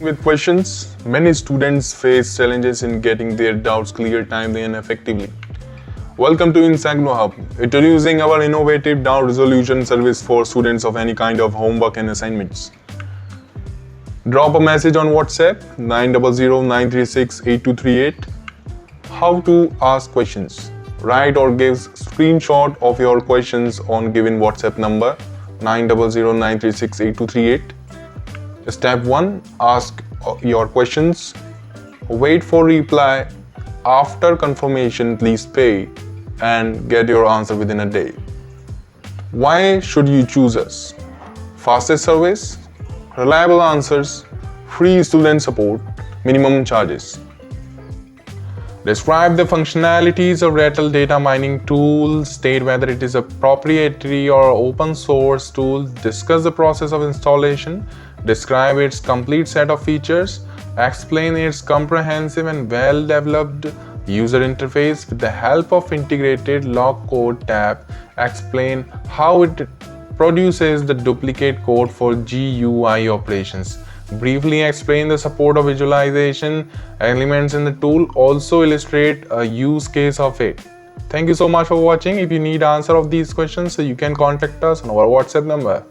With questions, many students face challenges in getting their doubts cleared timely and effectively. Welcome to IGNOU Hub, introducing our innovative doubt resolution service for students of any kind of homework and assignments. Drop a message on WhatsApp 900-936-8238. How to ask questions. Write or give screenshot of your questions on given WhatsApp number 900-936-8238. Step 1. Ask your questions. Wait for reply. After confirmation, please pay and get your answer within a day. Why should you choose us? Fastest service, reliable answers, free student support, minimum charges. Describe the functionalities of Rattle Data Mining tool, state whether it is a proprietary or open source tool, discuss the process of installation, describe its complete set of features, explain its comprehensive and well-developed user interface with the help of integrated log code tab, explain how it produces the duplicate code for GUI operations. Briefly explain the support of visualization elements in the tool, also illustrate a use case of it. Thank you so much for watching. If you need answer of these questions, you can contact us on our WhatsApp number.